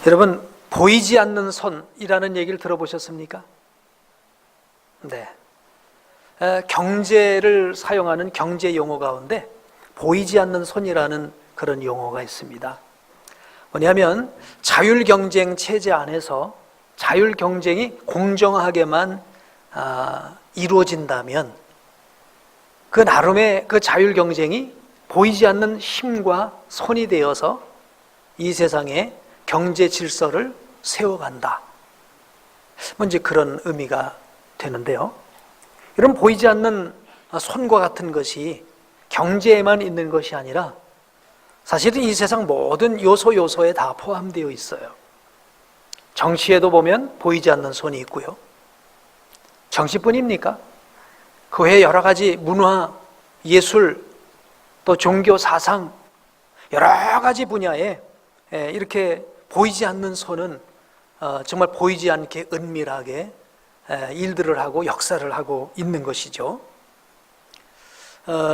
여러분, 보이지 않는 손이라는 얘기를 들어보셨습니까? 네. 경제를 사용하는 경제 용어 가운데 보이지 않는 손이라는 그런 용어가 있습니다. 뭐냐면 자율 경쟁 체제 안에서 자율 경쟁이 공정하게만 이루어진다면 그 나름의 그 자율 경쟁이 보이지 않는 힘과 손이 되어서 이 세상에 경제 질서를 세워간다. 이제 그런 의미가 되는데요. 이런 보이지 않는 손과 같은 것이 경제에만 있는 것이 아니라 사실은 이 세상 모든 요소에 다 포함되어 있어요. 정치에도 보면 보이지 않는 손이 있고요. 정치뿐입니까? 그 외에 여러 가지 문화, 예술, 또 종교, 사상 여러 가지 분야에 이렇게 보이지 않는 손은 정말 보이지 않게 은밀하게 일들을 하고 역사를 하고 있는 것이죠.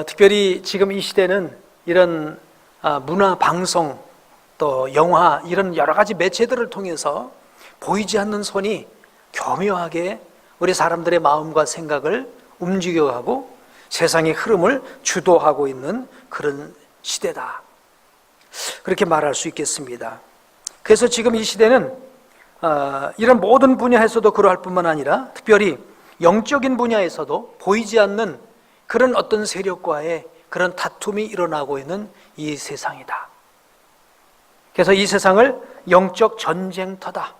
특별히 지금 이 시대는 이런 문화, 방송, 또 영화 이런 여러 가지 매체들을 통해서 보이지 않는 손이 교묘하게 우리 사람들의 마음과 생각을 움직여가고 세상의 흐름을 주도하고 있는 그런 시대다. 그렇게 말할 수 있겠습니다. 그래서 지금 이 시대는 이런 모든 분야에서도 그러할 뿐만 아니라 특별히 영적인 분야에서도 보이지 않는 그런 어떤 세력과의 그런 다툼이 일어나고 있는 이 세상이다. 그래서 이 세상을 영적 전쟁터다.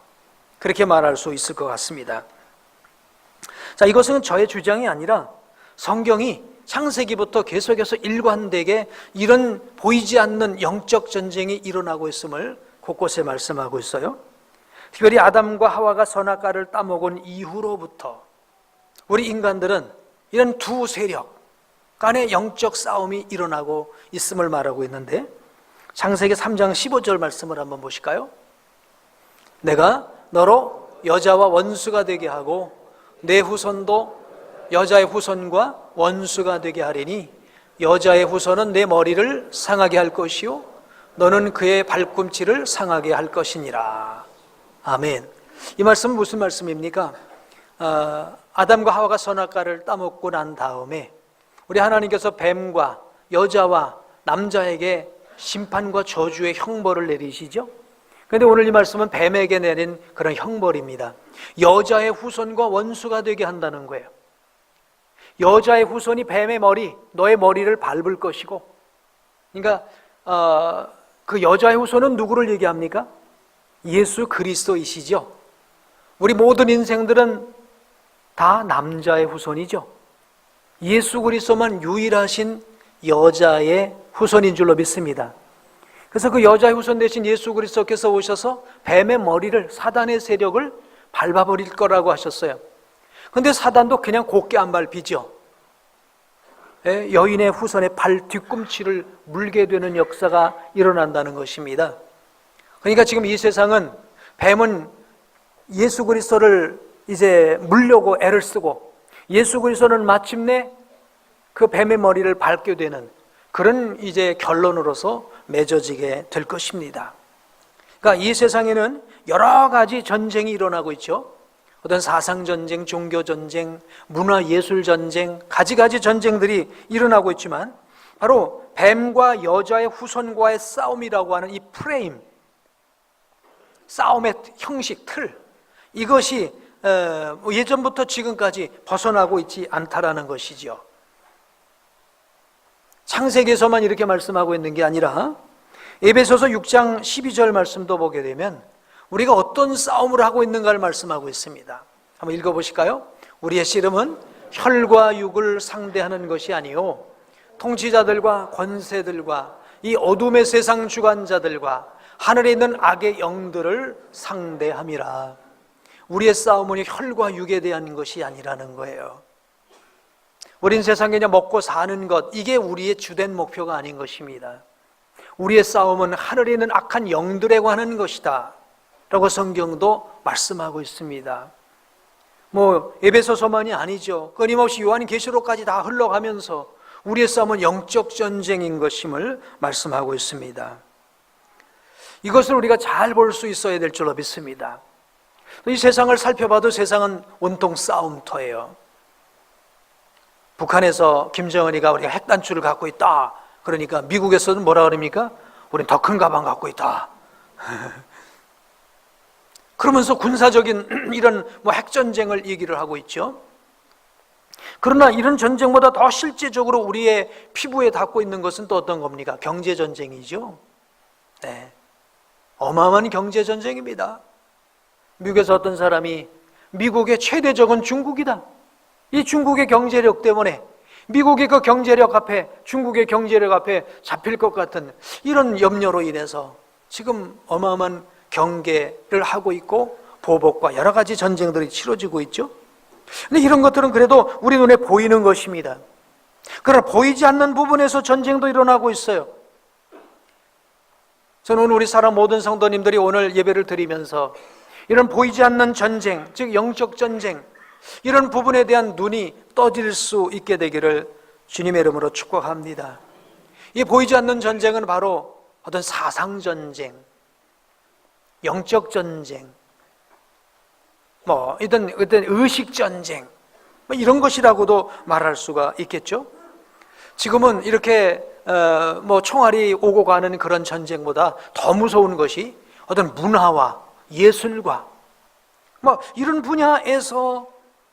그렇게 말할 수 있을 것 같습니다. 자, 이것은 저의 주장이 아니라 성경이 창세기부터 계속해서 일관되게 이런 보이지 않는 영적 전쟁이 일어나고 있음을 곳곳에 말씀하고 있어요. 특별히 아담과 하와가 선악과를 따먹은 이후로부터 우리 인간들은 이런 두 세력 간의 영적 싸움이 일어나고 있음을 말하고 있는데 창세기 3장 15절 말씀을 한번 보실까요? 내가 너로 여자와 원수가 되게 하고 내 후손도 여자의 후손과 원수가 되게 하리니 여자의 후손은 내 머리를 상하게 할 것이요 너는 그의 발꿈치를 상하게 할 것이니라. 아멘. 이 말씀은 무슨 말씀입니까? 아담과 하와가 선악과를 따먹고 난 다음에 우리 하나님께서 뱀과 여자와 남자에게 심판과 저주의 형벌을 내리시죠. 그런데 오늘 이 말씀은 뱀에게 내린 그런 형벌입니다. 여자의 후손과 원수가 되게 한다는 거예요. 여자의 후손이 뱀의 머리, 너의 머리를 밟을 것이고, 그러니까 그 여자의 후손은 누구를 얘기합니까? 예수 그리스도이시죠. 우리 모든 인생들은 다 남자의 후손이죠. 예수 그리스도만 유일하신 여자의 후손인 줄로 믿습니다. 그래서 그 여자의 후손 대신 예수 그리스도께서 오셔서 뱀의 머리를, 사단의 세력을 밟아버릴 거라고 하셨어요. 그런데 사단도 그냥 곱게 안 밟히죠. 여인의 후손의 발 뒤꿈치를 물게 되는 역사가 일어난다는 것입니다. 그러니까 지금 이 세상은 뱀은 예수 그리스도를 이제 물려고 애를 쓰고 예수 그리스도는 마침내 그 뱀의 머리를 밟게 되는 그런 이제 결론으로서 맺어지게 될 것입니다. 그러니까 이 세상에는 여러 가지 전쟁이 일어나고 있죠. 어떤 사상전쟁, 종교전쟁, 문화예술전쟁, 가지가지 전쟁들이 일어나고 있지만 바로 뱀과 여자의 후손과의 싸움이라고 하는 이 프레임, 싸움의 형식, 틀, 이것이 예전부터 지금까지 벗어나고 있지 않다라는 것이죠. 창세기에서만 이렇게 말씀하고 있는 게 아니라 에베소서 6장 12절 말씀도 보게 되면 우리가 어떤 싸움을 하고 있는가를 말씀하고 있습니다. 한번 읽어보실까요? 우리의 씨름은 혈과 육을 상대하는 것이 아니요 통치자들과 권세들과 이 어둠의 세상 주관자들과 하늘에 있는 악의 영들을 상대함이라. 우리의 싸움은 혈과 육에 대한 것이 아니라는 거예요. 우린 세상에 그냥 먹고 사는 것, 이게 우리의 주된 목표가 아닌 것입니다. 우리의 싸움은 하늘에 있는 악한 영들에 관한 것이다 라고 성경도 말씀하고 있습니다. 에베소서만이 아니죠. 끊임없이 요한계시록까지 다 흘러가면서 우리의 싸움은 영적 전쟁인 것임을 말씀하고 있습니다. 이것을 우리가 잘 볼 수 있어야 될 줄로 믿습니다. 이 세상을 살펴봐도 세상은 온통 싸움터예요. 북한에서 김정은이가 우리가 핵단추를 갖고 있다 그러니까 미국에서는 뭐라 그럽니까? 우린 더 큰 가방 갖고 있다. 그러면서 군사적인 이런 핵전쟁을 얘기를 하고 있죠. 그러나 이런 전쟁보다 더 실제적으로 우리의 피부에 닿고 있는 것은 또 어떤 겁니까? 경제전쟁이죠. 네. 어마어마한 경제전쟁입니다. 미국에서 어떤 사람이 미국의 최대 적은 중국이다. 이 중국의 경제력 때문에 미국의 그 경제력 앞에, 중국의 경제력 앞에 잡힐 것 같은 이런 염려로 인해서 지금 어마어마한 경계를 하고 있고 보복과 여러 가지 전쟁들이 치러지고 있죠. 근데 이런 것들은 그래도 우리 눈에 보이는 것입니다. 그러나 보이지 않는 부분에서 전쟁도 일어나고 있어요. 저는 오늘 우리 사람 모든 성도님들이 오늘 예배를 드리면서 이런 보이지 않는 전쟁, 즉 영적 전쟁, 이런 부분에 대한 눈이 떠질 수 있게 되기를 주님의 이름으로 축복합니다. 이 보이지 않는 전쟁은 바로 어떤 사상 전쟁, 영적 전쟁, 어떤 의식 전쟁, 이런 것이라고도 말할 수가 있겠죠. 지금은 이렇게 총알이 오고 가는 그런 전쟁보다 더 무서운 것이 어떤 문화와 예술과 이런 분야에서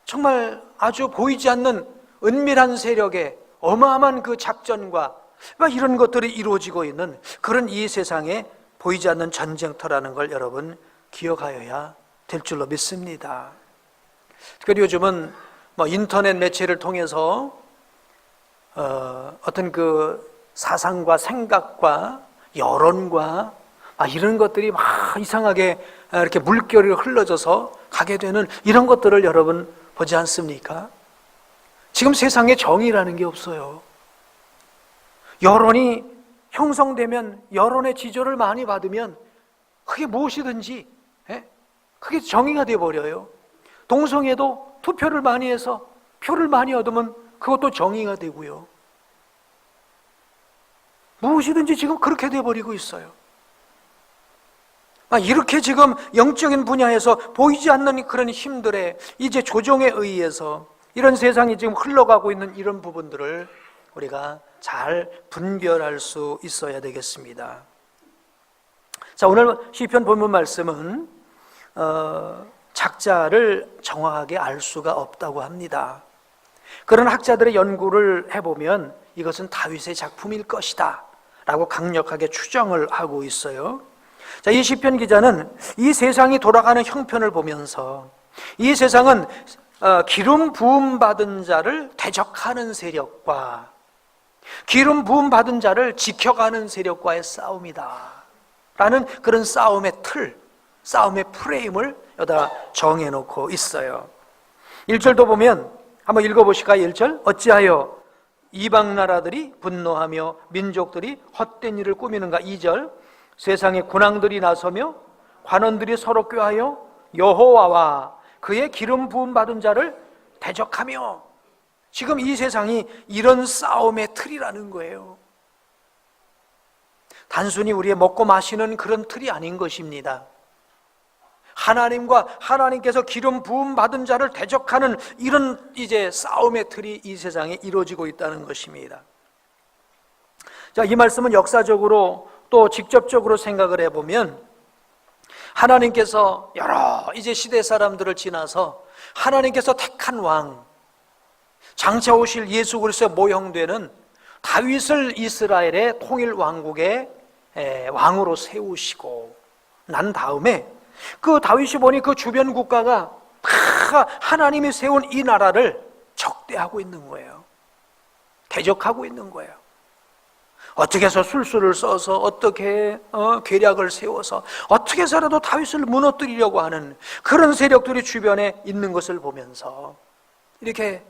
정말 아주 보이지 않는 은밀한 세력의 어마어마한 그 작전과 이런 것들이 이루어지고 있는 그런 이 세상에 보이지 않는 전쟁터라는 걸 여러분 기억하여야 될 줄로 믿습니다. 특별히 요즘은 인터넷 매체를 통해서 어떤 그 사상과 생각과 여론과 이런 것들이 막 이상하게 이렇게 물결이 흘러져서 가게 되는 이런 것들을 여러분 보지 않습니까? 지금 세상에 정의라는 게 없어요. 여론이 형성되면, 여론의 지지를 많이 받으면 그게 무엇이든지 그게 정의가 되어버려요. 동성애도 투표를 많이 해서 표를 많이 얻으면 그것도 정의가 되고요. 무엇이든지 지금 그렇게 되어버리고 있어요. 이렇게 지금 영적인 분야에서 보이지 않는 그런 힘들의 이제 조종에 의해서 이런 세상이 지금 흘러가고 있는 이런 부분들을 우리가 잘 분별할 수 있어야 되겠습니다. 자, 오늘 시편 본문 말씀은 작자를 정확하게 알 수가 없다고 합니다. 그런 학자들의 연구를 해보면 이것은 다윗의 작품일 것이다 라고 강력하게 추정을 하고 있어요. 자, 이 시편 기자는 이 세상이 돌아가는 형편을 보면서 이 세상은 기름 부음 받은 자를 대적하는 세력과 기름 부음 받은 자를 지켜가는 세력과의 싸움이다 라는 그런 싸움의 틀, 싸움의 프레임을 여기다 정해놓고 있어요. 1절도 보면 한번 읽어보실까요? 1절, 어찌하여 이방 나라들이 분노하며 민족들이 헛된 일을 꾸미는가. 2절, 세상에 군왕들이 나서며 관원들이 서로 꾀하여 여호와와 그의 기름 부음 받은 자를 대적하며. 지금 이 세상이 이런 싸움의 틀이라는 거예요. 단순히 우리의 먹고 마시는 그런 틀이 아닌 것입니다. 하나님과 하나님께서 기름 부음 받은 자를 대적하는 이런 이제 싸움의 틀이 이 세상에 이루어지고 있다는 것입니다. 자, 이 말씀은 역사적으로 또 직접적으로 생각을 해보면 하나님께서 여러 이제 시대 사람들을 지나서 하나님께서 택한 왕, 장차 오실 예수 그리스도의 모형되는 다윗을 이스라엘의 통일 왕국의 왕으로 세우시고 난 다음에 그 다윗이 보니 그 주변 국가가 다 하나님이 세운 이 나라를 적대하고 있는 거예요. 대적하고 있는 거예요. 어떻게 해서 술수를 써서 어떻게 계략을 세워서 어떻게 해서라도 다윗을 무너뜨리려고 하는 그런 세력들이 주변에 있는 것을 보면서 이렇게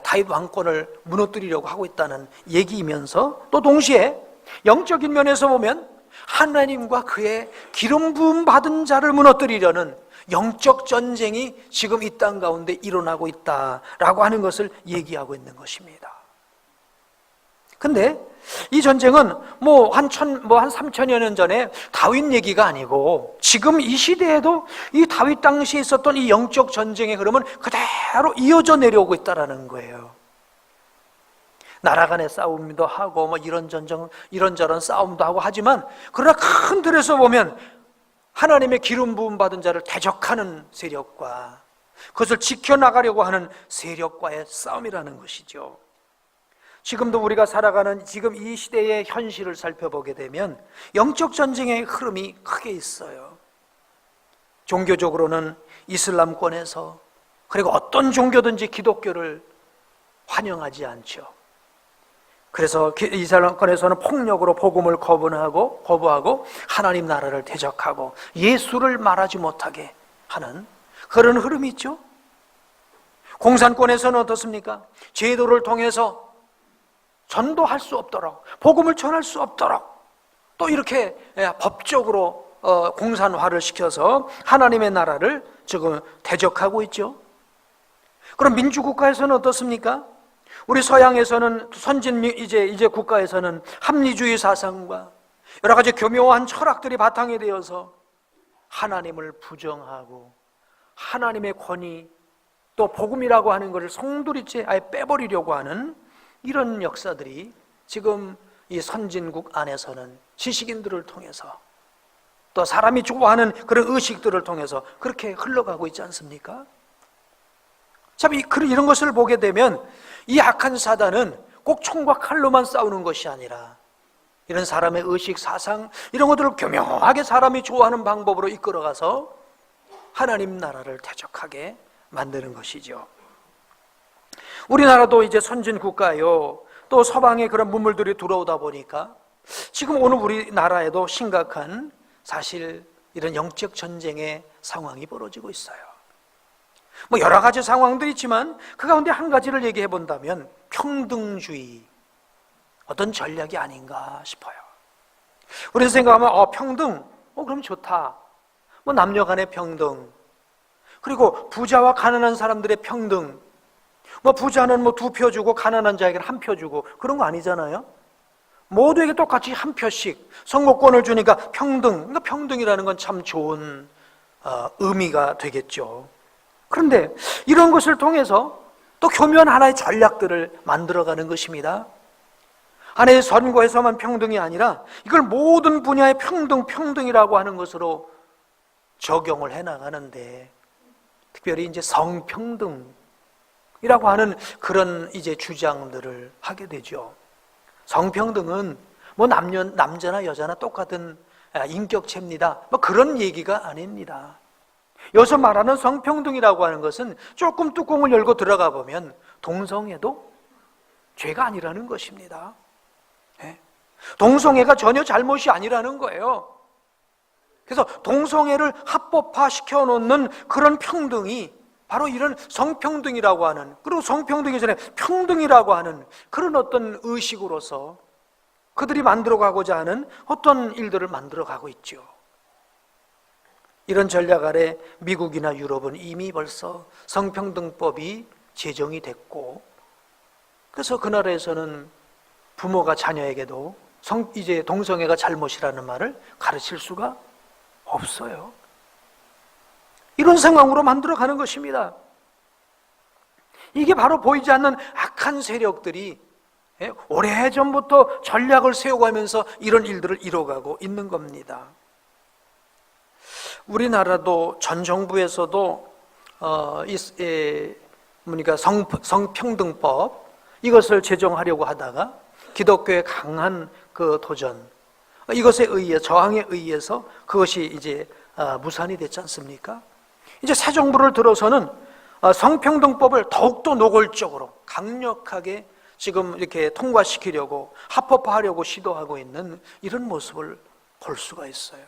다윗 왕권을 무너뜨리려고 하고 있다는 얘기이면서 또 동시에 영적인 면에서 보면 하나님과 그의 기름 부음 받은 자를 무너뜨리려는 영적 전쟁이 지금 이 땅 가운데 일어나고 있다라고 하는 것을 얘기하고 있는 것입니다. 근데 이 전쟁은 한 3천여 년 전에 다윗 얘기가 아니고 지금 이 시대에도 이 다윗 당시에 있었던 이 영적 전쟁의 흐름은 그대로 이어져 내려오고 있다는 거예요. 나라 간의 싸움도 하고 이런저런 싸움도 하고 하지만, 그러나 큰 틀에서 보면 하나님의 기름 부음 받은 자를 대적하는 세력과 그것을 지켜나가려고 하는 세력과의 싸움이라는 것이죠. 지금도 우리가 살아가는 지금 이 시대의 현실을 살펴보게 되면 영적 전쟁의 흐름이 크게 있어요. 종교적으로는 이슬람권에서, 그리고 어떤 종교든지 기독교를 환영하지 않죠. 그래서 이슬람권에서는 폭력으로 복음을 거부하고 하나님 나라를 대적하고 예수를 말하지 못하게 하는 그런 흐름이 있죠. 공산권에서는 어떻습니까? 제도를 통해서 전도할 수 없도록, 복음을 전할 수 없도록 또 이렇게 법적으로 공산화를 시켜서 하나님의 나라를 지금 대적하고 있죠. 그럼 민주국가에서는 어떻습니까? 우리 서양에서는 선진 이제 국가에서는 합리주의 사상과 여러 가지 교묘한 철학들이 바탕이 되어서 하나님을 부정하고 하나님의 권위 또 복음이라고 하는 것을 송두리째 아예 빼버리려고 하는 이런 역사들이 지금 이 선진국 안에서는 지식인들을 통해서 또 사람이 좋아하는 그런 의식들을 통해서 그렇게 흘러가고 있지 않습니까? 참 이런 것을 보게 되면 이 악한 사단은 꼭 총과 칼로만 싸우는 것이 아니라 이런 사람의 의식, 사상 이런 것들을 교묘하게 사람이 좋아하는 방법으로 이끌어가서 하나님 나라를 대적하게 만드는 것이죠. 우리나라도 이제 선진 국가요, 또 서방의 그런 문물들이 들어오다 보니까 지금 오늘 우리나라에도 심각한 사실 이런 영적 전쟁의 상황이 벌어지고 있어요. 여러 가지 상황들이 있지만 그 가운데 한 가지를 얘기해 본다면 평등주의, 어떤 전략이 아닌가 싶어요. 우리가 생각하면 평등, 그럼 좋다. 남녀 간의 평등, 그리고 부자와 가난한 사람들의 평등, 부자는 2표 주고 가난한 자에게는 1표 주고 그런 거 아니잖아요. 모두에게 똑같이 1표씩 선거권을 주니까 평등. 그러니까 평등이라는 건 참 좋은 의미가 되겠죠. 그런데 이런 것을 통해서 또 교묘한 하나의 전략들을 만들어가는 것입니다. 하나의 선거에서만 평등이 아니라 이걸 모든 분야의 평등이라고 하는 것으로 적용을 해나가는데, 특별히 이제 성평등이라고 하는 그런 이제 주장들을 하게 되죠. 성평등은 남자나 여자나 똑같은 인격체입니다. 그런 얘기가 아닙니다. 여기서 말하는 성평등이라고 하는 것은 조금 뚜껑을 열고 들어가 보면 동성애도 죄가 아니라는 것입니다. 동성애가 전혀 잘못이 아니라는 거예요. 그래서 동성애를 합법화 시켜놓는 그런 평등이 바로 이런 성평등이라고 하는, 그리고 성평등이 전에 평등이라고 하는 그런 어떤 의식으로서 그들이 만들어가고자 하는 어떤 일들을 만들어가고 있죠. 이런 전략 아래 미국이나 유럽은 이미 벌써 성평등법이 제정이 됐고, 그래서 그 나라에서는 부모가 자녀에게도 이제 동성애가 잘못이라는 말을 가르칠 수가 없어요. 이런 상황으로 만들어가는 것입니다. 이게 바로 보이지 않는 악한 세력들이 오래전부터 전략을 세워가면서 이런 일들을 이뤄가고 있는 겁니다. 우리나라도 전 정부에서도 성평등법 이것을 제정하려고 하다가 기독교의 강한 그 도전, 이것에 의해 저항에 의해서 그것이 이제 무산이 됐지 않습니까? 이제 새 정부를 들어서는 성평등법을 더욱더 노골적으로 강력하게 지금 이렇게 통과시키려고 합법화하려고 시도하고 있는 이런 모습을 볼 수가 있어요.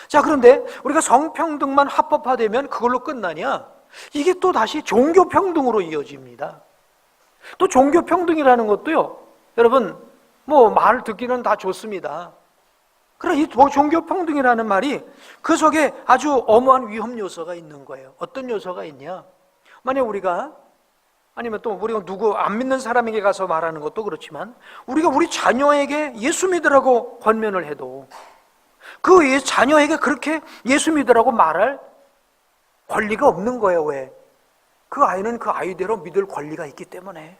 자, 그런데 우리가 성평등만 합법화되면 그걸로 끝나냐? 이게 또 다시 종교평등으로 이어집니다. 또 종교평등이라는 것도요, 여러분 말 듣기는 다 좋습니다. 그러나 이 종교평등이라는 말이 그 속에 아주 엄한 위험 요소가 있는 거예요. 어떤 요소가 있냐? 만약 우리가 아니면 또 우리가 누구 안 믿는 사람에게 가서 말하는 것도 그렇지만, 우리가 우리 자녀에게 예수 믿으라고 권면을 해도 그 자녀에게 그렇게 예수 믿으라고 말할 권리가 없는 거예요. 왜? 그 아이는 그 아이대로 믿을 권리가 있기 때문에.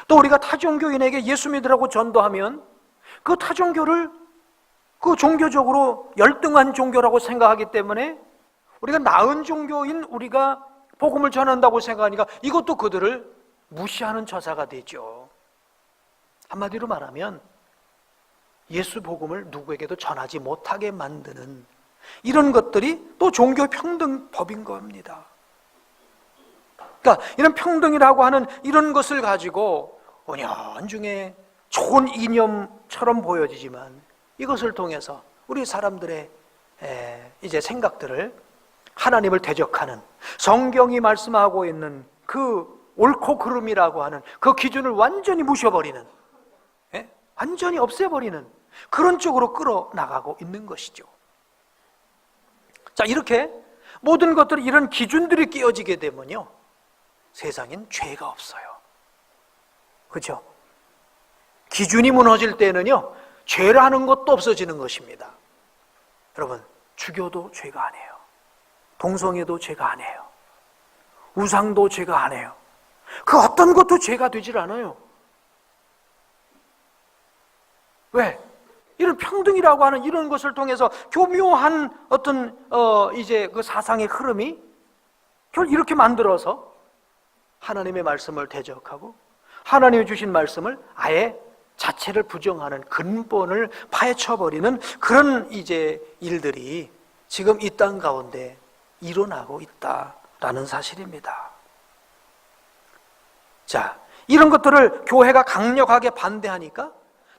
또 우리가 타종교인에게 예수 믿으라고 전도하면 그 타종교를 그 종교적으로 열등한 종교라고 생각하기 때문에 우리가 나은 종교인 우리가 복음을 전한다고 생각하니까 이것도 그들을 무시하는 처사가 되죠. 한마디로 말하면 예수 복음을 누구에게도 전하지 못하게 만드는 이런 것들이 또 종교 평등법인 겁니다. 그러니까 이런 평등이라고 하는 이런 것을 가지고 은연중에 좋은 이념처럼 보여지지만 이것을 통해서 우리 사람들의 이제 생각들을 하나님을 대적하는, 성경이 말씀하고 있는 그 옳고 그름이라고 하는 그 기준을 완전히 무셔버리는, 완전히 없애버리는 그런 쪽으로 끌어나가고 있는 것이죠. 자, 이렇게 모든 것들이 이런 기준들이 끼어지게 되면요, 세상엔 죄가 없어요. 그렇죠? 기준이 무너질 때는요, 죄라는 것도 없어지는 것입니다. 여러분, 주교도 죄가 아니에요. 동성애도 죄가 아니에요. 우상도 죄가 아니에요. 그 어떤 것도 죄가 되질 않아요. 왜? 이런 평등이라고 하는 이런 것을 통해서 교묘한 어떤 이제 그 사상의 흐름이 결국 이렇게 만들어서 하나님의 말씀을 대적하고 하나님이 주신 말씀을 아예 자체를 부정하는 근본을 파헤쳐버리는 그런 이제 일들이 지금 이 땅 가운데 일어나고 있다라는 사실입니다. 자, 이런 것들을 교회가 강력하게 반대하니까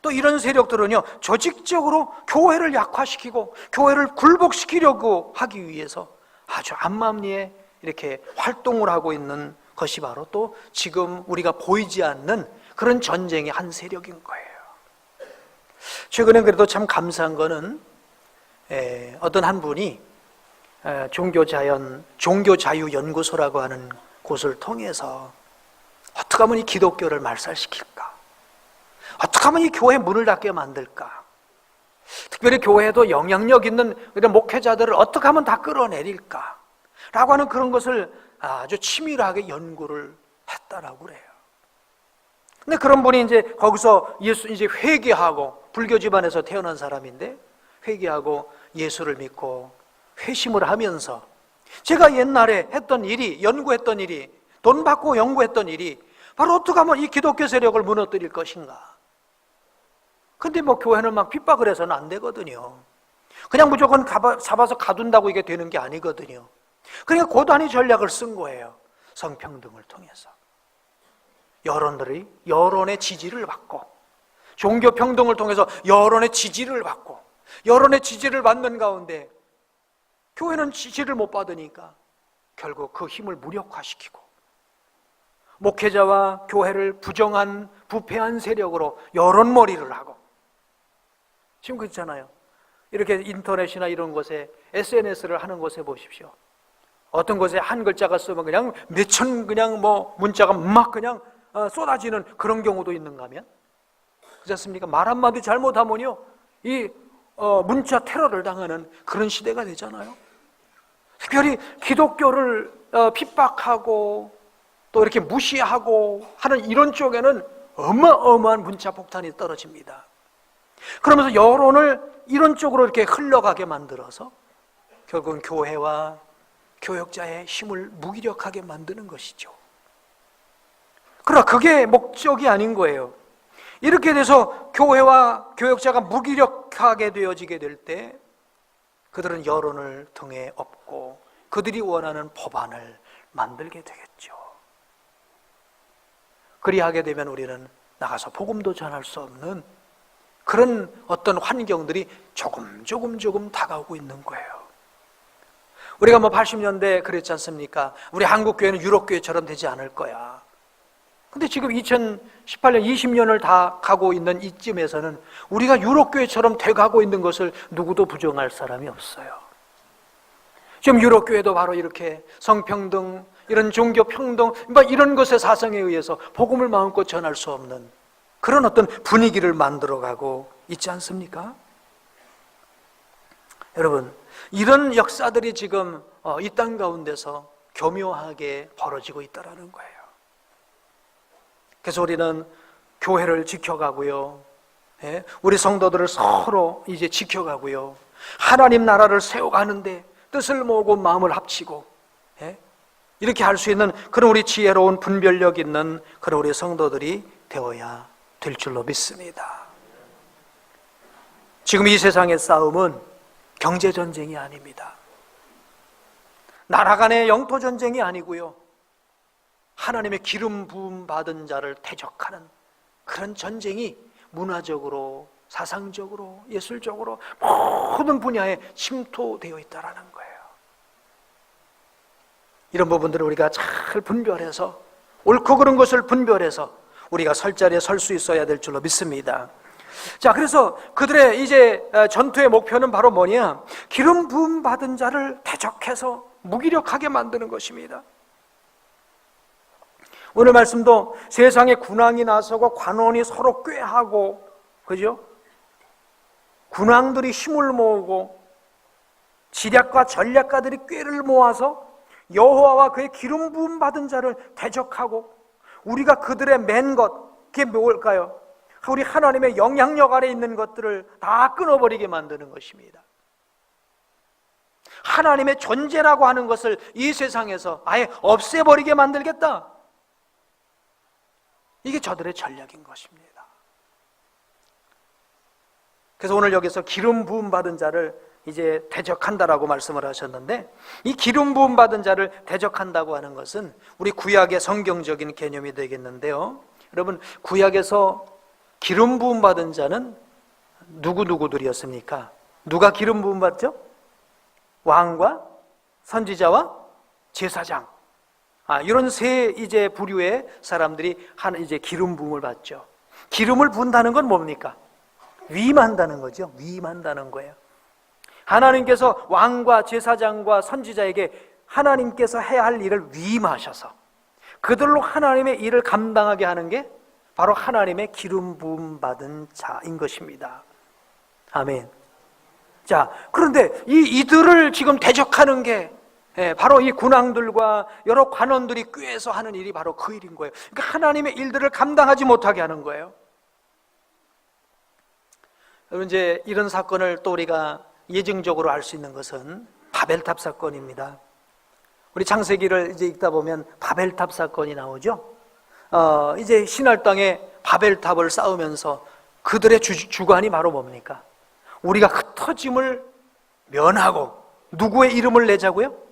또 이런 세력들은요, 조직적으로 교회를 약화시키고 교회를 굴복시키려고 하기 위해서 아주 암암리에 이렇게 활동을 하고 있는 것이 바로 또 지금 우리가 보이지 않는 그런 전쟁의 한 세력인 거예요. 최근에 그래도 참 감사한 거는 어떤 한 분이 종교자유연구소라고 하는 곳을 통해서 어떻게 하면 이 기독교를 말살시킬까? 어떻게 하면 이 교회 문을 닫게 만들까? 특별히 교회에도 영향력 있는 이런 목회자들을 어떻게 하면 다 끌어내릴까? 라고 하는 그런 것을 아주 치밀하게 연구를 했다라고 그래요. 근데 그런 분이 이제 거기서 이제 회개하고, 불교 집안에서 태어난 사람인데 회개하고 예수를 믿고 회심을 하면서 제가 옛날에 했던 일이, 연구했던 일이, 돈 받고 연구했던 일이 바로 어떻게 하면 이 기독교 세력을 무너뜨릴 것인가. 근데 뭐 교회는 막 핍박을 해서는 안 되거든요. 그냥 무조건 잡아서 가둔다고 이게 되는 게 아니거든요. 그러니까 고단히 전략을 쓴 거예요. 성평등을 통해서 여론의 지지를 받고, 종교 평등을 통해서 여론의 지지를 받고, 여론의 지지를 받는 가운데 교회는 지지를 못 받으니까 결국 그 힘을 무력화시키고 목회자와 교회를 부정한 부패한 세력으로 여론몰이를 하고, 지금 그렇잖아요. 이렇게 인터넷이나 이런 곳에 SNS를 하는 곳에 보십시오. 어떤 곳에 한 글자가 쓰면 그냥 몇천 그냥 뭐 문자가 막 그냥 쏟아지는 그런 경우도 있는가 하면, 그렇지 않습니까? 말 한마디 잘못하면요, 이 문자 테러를 당하는 그런 시대가 되잖아요. 특별히 기독교를 핍박하고 또 이렇게 무시하고 하는 이런 쪽에는 어마어마한 문자 폭탄이 떨어집니다. 그러면서 여론을 이런 쪽으로 이렇게 흘러가게 만들어서 결국은 교회와 교역자의 힘을 무기력하게 만드는 것이죠. 그러나 그게 목적이 아닌 거예요. 이렇게 돼서 교회와 교역자가 무기력하게 되어지게 될 때 그들은 여론을 통해 얻고 그들이 원하는 법안을 만들게 되겠죠. 그리하게 되면 우리는 나가서 복음도 전할 수 없는 그런 어떤 환경들이 조금 다가오고 있는 거예요. 우리가 뭐 80년대 그랬지 않습니까? 우리 한국 교회는 유럽 교회처럼 되지 않을 거야. 근데 지금 2018년 20년을 다 가고 있는 이쯤에서는 우리가 유럽 교회처럼 돼가고 있는 것을 누구도 부정할 사람이 없어요. 지금 유럽 교회도 바로 이렇게 성평등, 이런 종교 평등, 이런 것의 사상에 의해서 복음을 마음껏 전할 수 없는 그런 어떤 분위기를 만들어가고 있지 않습니까? 여러분, 이런 역사들이 지금 이 땅 가운데서 교묘하게 벌어지고 있다는 거예요. 그래서 우리는 교회를 지켜가고요, 우리 성도들을 서로 이제 지켜가고요, 하나님 나라를 세워가는데 뜻을 모으고 마음을 합치고 이렇게 할 수 있는 그런 우리 지혜로운 분별력 있는 그런 우리 성도들이 되어야 될 줄로 믿습니다. 지금 이 세상의 싸움은 경제전쟁이 아닙니다. 나라 간의 영토전쟁이 아니고요, 하나님의 기름 부음 받은 자를 대적하는 그런 전쟁이 문화적으로, 사상적으로, 예술적으로 모든 분야에 침투되어 있다는 거예요. 이런 부분들을 우리가 잘 분별해서, 옳고 그른 것을 분별해서 우리가 설 자리에 설 수 있어야 될 줄로 믿습니다. 자, 그래서 그들의 이제 전투의 목표는 바로 뭐냐? 기름 부음 받은 자를 대적해서 무기력하게 만드는 것입니다. 오늘 말씀도 세상에 군왕이 나서고 관원이 서로 꾀하고, 그죠? 군왕들이 힘을 모으고 지략과 전략가들이 꾀를 모아서 여호와와 그의 기름 부음 받은 자를 대적하고, 우리가 그들의 맨 것, 그게 뭘까요? 우리 하나님의 영향력 아래 있는 것들을 다 끊어버리게 만드는 것입니다. 하나님의 존재라고 하는 것을 이 세상에서 아예 없애버리게 만들겠다. 이게 저들의 전략인 것입니다. 그래서 오늘 여기서 기름 부음 받은 자를 이제 대적한다라고 말씀을 하셨는데, 이 기름 부음 받은 자를 대적한다고 하는 것은 우리 구약의 성경적인 개념이 되겠는데요, 여러분, 구약에서 기름 부음 받은 자는 누구들이었습니까? 누가 기름 부음 받죠? 왕과 선지자와 제사장, 이런 세 이제 부류의 사람들이 이제 기름 부음을 받죠. 기름을 부은다는 건 뭡니까? 위임한다는 거죠. 위임한다는 거예요. 하나님께서 왕과 제사장과 선지자에게 하나님께서 해야 할 일을 위임하셔서 그들로 하나님의 일을 감당하게 하는 게 바로 하나님의 기름 부음 받은 자인 것입니다. 아멘. 자, 그런데 이들을 지금 대적하는 게 바로 이 군왕들과 여러 관원들이 꾀해서 하는 일이 바로 그 일인 거예요. 그러니까 하나님의 일들을 감당하지 못하게 하는 거예요. 여러분, 이제 이런 사건을 또 우리가 예증적으로 알 수 있는 것은 바벨탑 사건입니다. 우리 창세기를 이제 읽다 보면 바벨탑 사건이 나오죠. 이제 신할 땅에 바벨탑을 쌓으면서 그들의 주관이 바로 뭡니까? 우리가 흩어짐을 면하고 누구의 이름을 내자고요?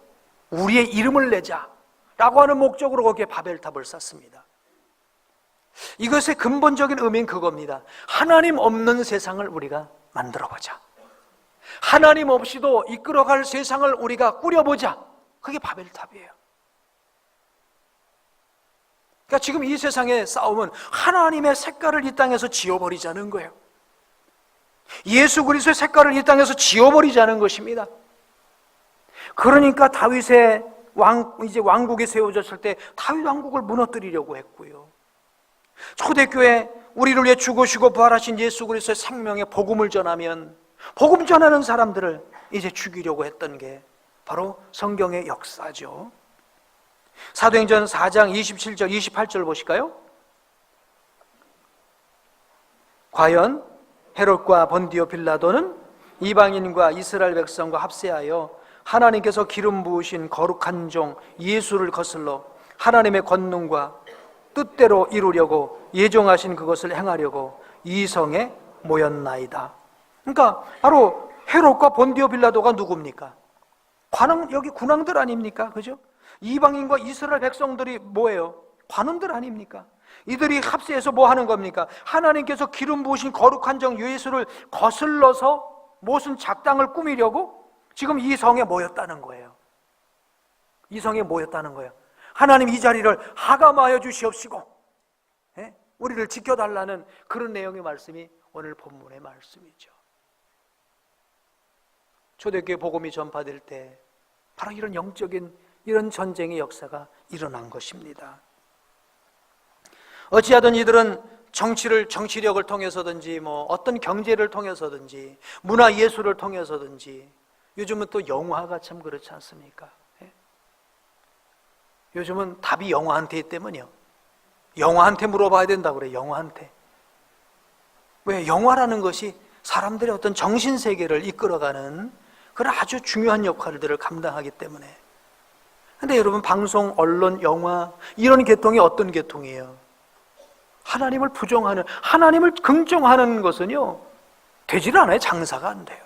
우리의 이름을 내자라고 하는 목적으로 거기에 바벨탑을 쌓습니다. 이것의 근본적인 의미는 그겁니다. 하나님 없는 세상을 우리가 만들어보자. 하나님 없이도 이끌어갈 세상을 우리가 꾸려보자. 그게 바벨탑이에요. 그러니까 지금 이 세상의 싸움은 하나님의 색깔을 이 땅에서 지워버리자는 거예요. 예수 그리스도의 색깔을 이 땅에서 지워버리자는 것입니다. 그러니까 다윗의 이제 왕국이 세워졌을 때 다윗 왕국을 무너뜨리려고 했고요, 초대교회 우리를 위해 죽으시고 부활하신 예수 그리스도의 생명의 복음을 전하면 복음 전하는 사람들을 이제 죽이려고 했던 게 바로 성경의 역사죠. 사도행전 4장 27절 28절 보실까요? 과연 헤롯과 본디오 빌라도는 이방인과 이스라엘 백성과 합세하여 하나님께서 기름 부으신 거룩한 종 예수를 거슬러 하나님의 권능과 뜻대로 이루려고 예정하신 그것을 행하려고 이 성에 모였나이다. 그러니까 바로 헤롯과 본디오 빌라도가 누굽니까? 여기 군왕들 아닙니까? 그죠? 이방인과 이스라엘 백성들이 뭐예요? 관원들 아닙니까? 이들이 합세해서 뭐 하는 겁니까? 하나님께서 기름 부으신 거룩한 종 예수를 거슬러서 무슨 작당을 꾸미려고 지금 이 성에 모였다는 거예요. 이 성에 모였다는 거예요. 하나님 이 자리를 하감하여 주시옵시고 우리를 지켜달라는 그런 내용의 말씀이 오늘 본문의 말씀이죠. 초대교회 복음이 전파될 때 바로 이런 영적인 이런 전쟁의 역사가 일어난 것입니다. 어찌하든 이들은 정치력을 통해서든지 어떤 경제를 통해서든지 문화 예술을 통해서든지, 요즘은 또 영화가 참 그렇지 않습니까? 요즘은 답이 영화한테 있다면요, 영화한테 물어봐야 된다고 그래요. 영화한테. 왜? 영화라는 것이 사람들의 어떤 정신세계를 이끌어가는 그런 아주 중요한 역할들을 감당하기 때문에. 근데 여러분, 방송, 언론, 영화 이런 계통이 어떤 계통이에요? 하나님을 부정하는, 하나님을 긍정하는 것은요 되질 않아요. 장사가 안 돼요.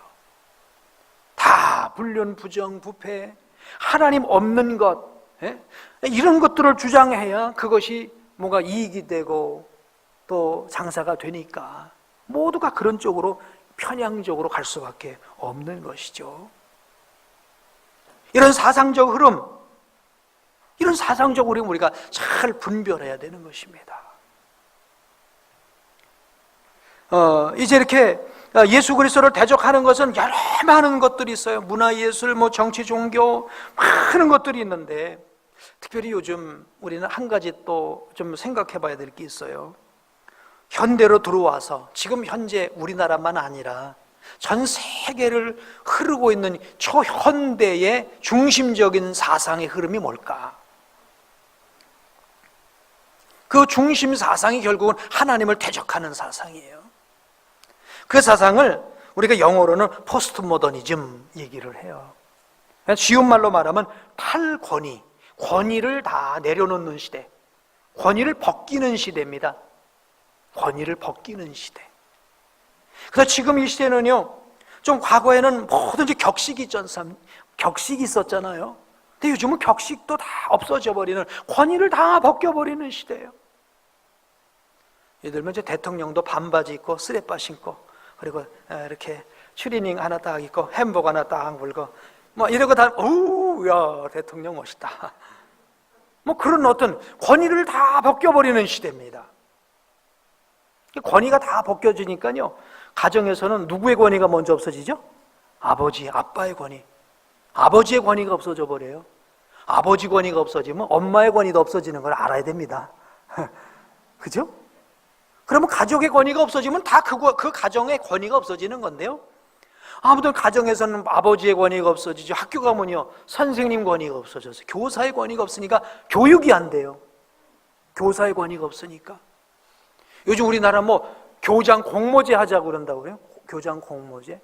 다 불륜, 부정, 부패, 하나님 없는 것, 이런 것들을 주장해야 그것이 뭔가 이익이 되고 또 장사가 되니까 모두가 그런 쪽으로 편향적으로 갈 수밖에 없는 것이죠. 이런 사상적 흐름, 이런 사상적 흐름 우리가 잘 분별해야 되는 것입니다. 이제 이렇게 예수 그리스도를 대적하는 것은 여러 많은 것들이 있어요. 문화예술, 정치, 종교 많은 것들이 있는데, 특별히 요즘 우리는 한 가지 또 좀 생각해 봐야 될 게 있어요. 현대로 들어와서 지금 현재 우리나라만 아니라 전 세계를 흐르고 있는 초현대의 중심적인 사상의 흐름이 뭘까? 그 중심 사상이 결국은 하나님을 대적하는 사상이에요. 그 사상을 우리가 영어로는 포스트 모더니즘 얘기를 해요. 쉬운 말로 말하면 탈권위, 권위를 다 내려놓는 시대, 권위를 벗기는 시대입니다. 권위를 벗기는 시대. 그래서 지금 이 시대는요, 좀 과거에는 뭐든지 격식이 있었잖아요. 근데 요즘은 격식도 다 없어져 버리는, 권위를 다 벗겨버리는 시대예요. 예를 들면 이제 대통령도 반바지 입고 쓰레빠 신고, 그리고 이렇게 추리닝 하나 딱 입고 햄버거 하나 딱 물고 이러고 다, 야 대통령 멋있다. 그런 어떤 권위를 다 벗겨버리는 시대입니다. 권위가 다 벗겨지니까요, 가정에서는 누구의 권위가 먼저 없어지죠? 아버지, 아빠의 권위. 아버지의 권위가 없어져 버려요. 아버지 권위가 없어지면 엄마의 권위도 없어지는 걸 알아야 됩니다. 그죠? 그러면 가족의 권위가 없어지면 다 그 가정의 권위가 없어지는 건데요, 아무튼 가정에서는 아버지의 권위가 없어지죠. 학교 가면요, 선생님 권위가 없어져서 교사의 권위가 없으니까 교육이 안 돼요. 교사의 권위가 없으니까. 요즘 우리나라 교장 공모제 하자고 그런다고 그래요. 교장 공모제.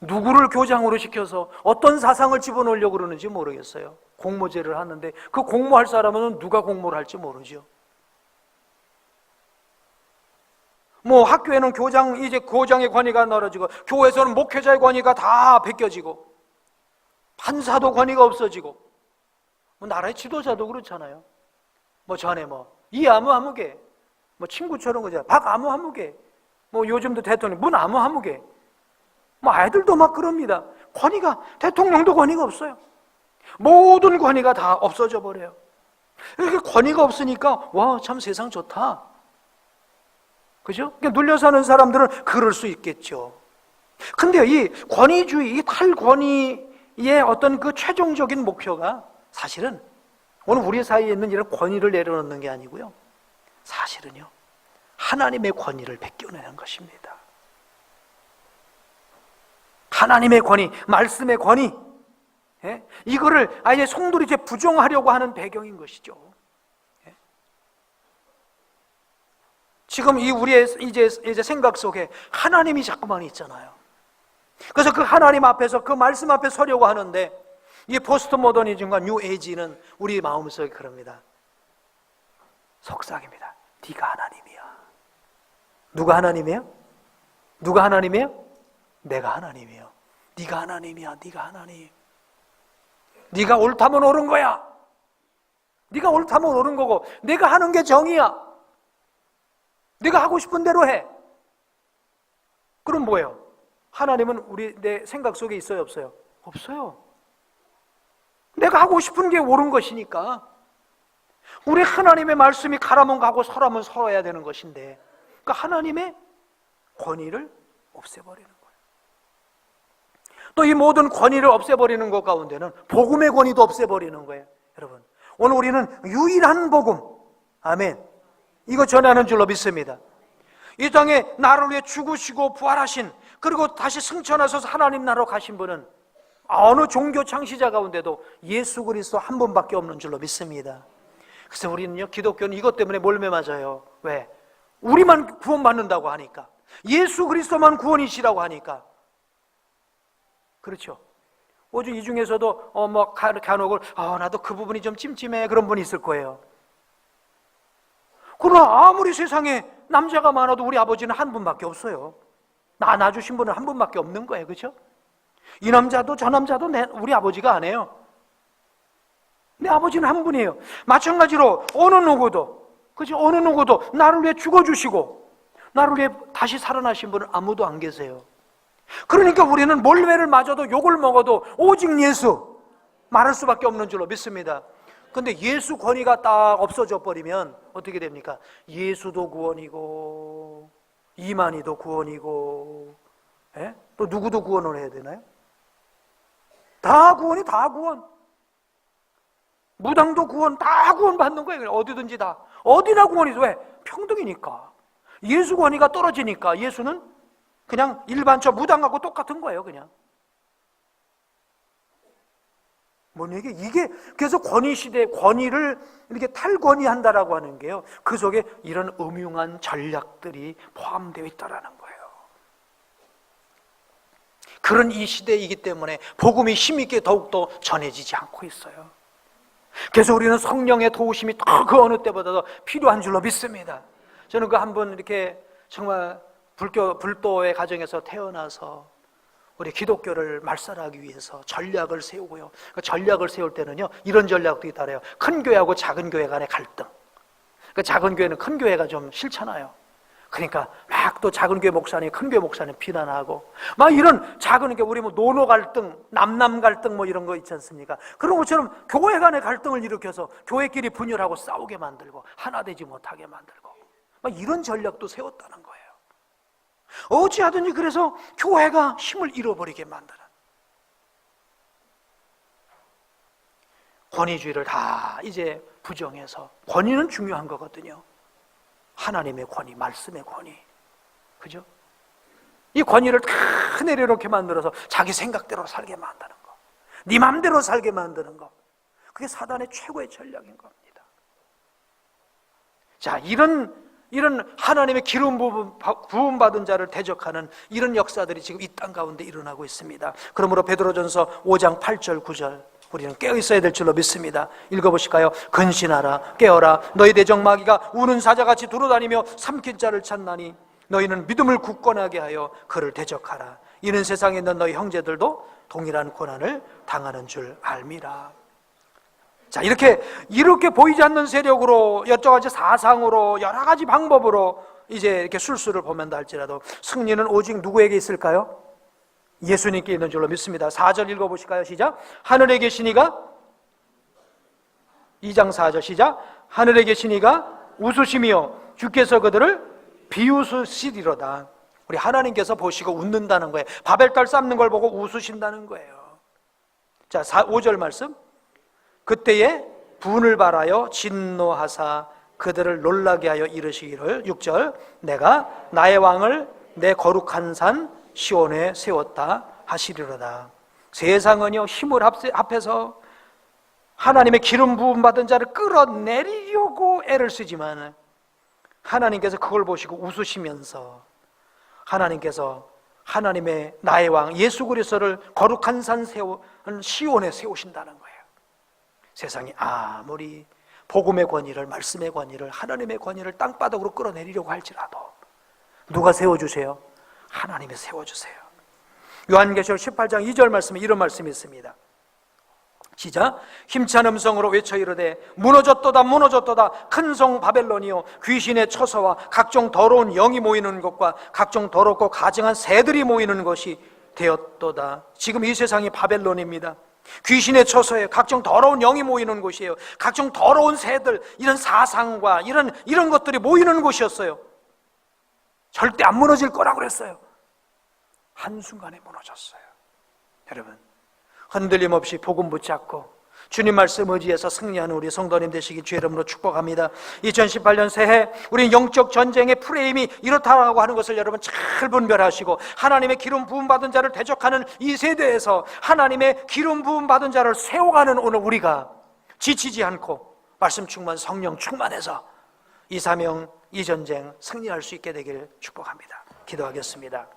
누구를 교장으로 시켜서 어떤 사상을 집어넣으려고 그러는지 모르겠어요. 공모제를 하는데 그 공모할 사람은 누가 공모를 할지 모르죠. 학교에는 교장의 권위가 넓어지고, 교회에서는 목회자의 권위가 다 벗겨지고, 판사도 권위가 없어지고, 나라의 지도자도 그렇잖아요. 전에 이아무아무개, 친구처럼 그죠, 박아무아무개, 요즘도 대통령 문아무아무개, 아이들도 막 그럽니다. 대통령도 권위가 없어요. 모든 권위가 다 없어져 버려요. 이렇게 권위가 없으니까 와, 참 세상 좋다, 그죠? 눌려 사는 사람들은 그럴 수 있겠죠. 근데 이 권위주의, 이 탈권위의 어떤 그 최종적인 목표가 사실은 오늘 우리 사이에 있는 이런 권위를 내려놓는 게 아니고요, 사실은요, 하나님의 권위를 베껴내는 것입니다. 하나님의 권위, 말씀의 권위, 이거를 아예 송두리째 부정하려고 하는 배경인 것이죠. 지금 이 우리의 이제 생각 속에 하나님이 자꾸만 있잖아요. 그래서 그 하나님 앞에서, 그 말씀 앞에 서려고 하는데, 이 포스트 모더니즘과 뉴 에이지는 우리 마음속에 그럽니다. 속삭입니다. 네가 하나님이야. 누가 하나님이에요? 누가 하나님이에요? 내가 하나님이에요. 네가 하나님이야. 네가 하나님. 네가 옳다면 옳은 거야. 네가 옳다면 옳은 거고, 내가 하는 게 정의야. 네가 하고 싶은 대로 해. 그럼 뭐예요? 하나님은 내 생각 속에 있어요, 없어요? 없어요. 내가 하고 싶은 게 옳은 것이니까. 우리 하나님의 말씀이 가라면 가고 서라면 서야 되는 것인데, 그러니까 하나님의 권위를 없애버리는 거예요. 또 이 모든 권위를 없애버리는 것 가운데는 복음의 권위도 없애버리는 거예요. 여러분, 오늘 우리는 유일한 복음, 아멘, 이거 전하는 줄로 믿습니다. 이 땅에 나를 위해 죽으시고 부활하신, 그리고 다시 승천하셔서 하나님 나라로 가신 분은 어느 종교 창시자 가운데도 예수 그리스도 한 분밖에 없는 줄로 믿습니다. 그래서 우리는요, 기독교는 이것 때문에 몰매 맞아요. 왜? 우리만 구원받는다고 하니까, 예수 그리스도만 구원이시라고 하니까. 그렇죠. 오직 이 중에서도 간혹을 나도 그 부분이 좀 찜찜해, 그런 분이 있을 거예요. 그러나 아무리 세상에 남자가 많아도 우리 아버지는 한 분밖에 없어요. 낳아주신 분은 한 분밖에 없는 거예요. 그렇죠? 이 남자도 저 남자도 우리 아버지가 아니에요. 내 아버지는 한 분이에요. 마찬가지로 어느 누구도, 그렇죠? 어느 누구도 나를 위해 죽어주시고 나를 위해 다시 살아나신 분은 아무도 안 계세요. 그러니까 우리는 몰매를 맞아도 욕을 먹어도 오직 예수 말할 수밖에 없는 줄로 믿습니다. 근데 예수 권위가 딱 없어져 버리면 어떻게 됩니까? 예수도 구원이고 이만희도 구원이고, 예? 또 누구도 구원을 해야 되나요? 다 구원이 다 구원. 무당도 구원, 다 구원 받는 거예요. 어디든지 다. 어디나 구원이죠. 왜? 평등이니까. 예수 권위가 떨어지니까 예수는 그냥 일반 저 무당하고 똑같은 거예요. 그냥. 뭔 얘기? 이게 그래서 권위시대, 권위를 이렇게 탈권위한다라고 하는 게요, 그 속에 이런 음흉한 전략들이 포함되어 있다라는 거예요. 그런 이 시대이기 때문에 복음이 힘있게 더욱더 전해지지 않고 있어요. 그래서 우리는 성령의 도우심이 더 그 어느 때보다도 필요한 줄로 믿습니다. 저는 그 한 번 이렇게 정말 불도의 가정에서 태어나서 우리 기독교를 말살하기 위해서 전략을 세우고요. 그 전략을 세울 때는요, 이런 전략도 있다래요. 큰 교회하고 작은 교회 간의 갈등. 그 작은 교회는 큰 교회가 좀 싫잖아요. 그러니까 막 또 작은 교회 목사님, 큰 교회 목사님 비난하고, 막 이런 작은 교회, 우리 뭐 노노 갈등, 남남 갈등 뭐 이런 거 있지 않습니까? 그런 것처럼 교회 간의 갈등을 일으켜서 교회끼리 분열하고 싸우게 만들고 하나 되지 못하게 만들고, 막 이런 전략도 세웠다는 거예요. 어찌하든지 그래서 교회가 힘을 잃어버리게 만드는, 권위주의를 다 이제 부정해서, 권위는 중요한 거거든요. 하나님의 권위, 말씀의 권위, 그죠? 이 권위를 다 내려놓게 만들어서 자기 생각대로 살게 만드는 거, 네 맘대로 살게 만드는 거, 그게 사단의 최고의 전략인 겁니다. 자, 이런 하나님의 기름 부음받은 자를 대적하는 이런 역사들이 지금 이 땅 가운데 일어나고 있습니다. 그러므로 베드로전서 5장 8절 9절 우리는 깨어있어야 될 줄로 믿습니다. 읽어보실까요? 근신하라, 깨어라, 너희 대적 마귀가 우는 사자같이 두루다니며 삼킨 자를 찾나니 너희는 믿음을 굳건하게 하여 그를 대적하라. 이는 세상에 있는 너희 형제들도 동일한 고난을 당하는 줄 알미라. 자, 이렇게 보이지 않는 세력으로, 여러 가지 사상으로, 여러 가지 방법으로 이제 이렇게 술수를 보면다 할지라도 승리는 오직 누구에게 있을까요? 예수님께 있는 줄로 믿습니다. 4절 읽어보실까요? 시작. 하늘에 계신 이가, 2장 4절 시작. 하늘에 계신 이가 웃으시며 주께서 그들을 비웃으시리로다. 우리 하나님께서 보시고 웃는다는 거예요. 바벨탑 쌓는 걸 보고 웃으신다는 거예요. 자, 5절 말씀. 그때에 분을 발하여 진노하사 그들을 놀라게 하여 이르시기를, 6절, 내가 나의 왕을 내 거룩한 산 시온에 세웠다 하시리로다. 세상은요, 힘을 합해서 하나님의 기름 부음 받은 자를 끌어내리려고 애를 쓰지만 하나님께서 그걸 보시고 웃으시면서 하나님께서 하나님의 나의 왕 예수 그리스도를 거룩한 산 시온에 세우신다는 거예요. 세상이 아무리 복음의 권위를, 말씀의 권위를, 하나님의 권위를 땅바닥으로 끌어내리려고 할지라도 누가 세워주세요? 하나님이 세워주세요. 요한계시록 18장 2절 말씀에 이런 말씀이 있습니다. 시작. 힘찬 음성으로 외쳐 이르되 무너졌도다 무너졌도다 큰 성 바벨론이요 귀신의 처소와 각종 더러운 영이 모이는 곳과 각종 더럽고 가증한 새들이 모이는 것이 되었도다. 지금 이 세상이 바벨론입니다. 귀신의 처소에 각종 더러운 영이 모이는 곳이에요. 각종 더러운 새들, 이런 사상과 이런 것들이 모이는 곳이었어요. 절대 안 무너질 거라고 그랬어요. 한순간에 무너졌어요. 여러분, 흔들림 없이 복음 붙잡고 주님 말씀 의지해서 승리하는 우리 성도님 되시기 주의 이름으로 축복합니다. 2018년 새해 우리는 영적 전쟁의 프레임이 이렇다라고 하는 것을 여러분 잘 분별하시고, 하나님의 기름 부음 받은 자를 대적하는 이 세대에서 하나님의 기름 부음 받은 자를 세워가는 오늘 우리가 지치지 않고 말씀 충만, 성령 충만해서 이 사명, 이 전쟁 승리할 수 있게 되길 축복합니다. 기도하겠습니다.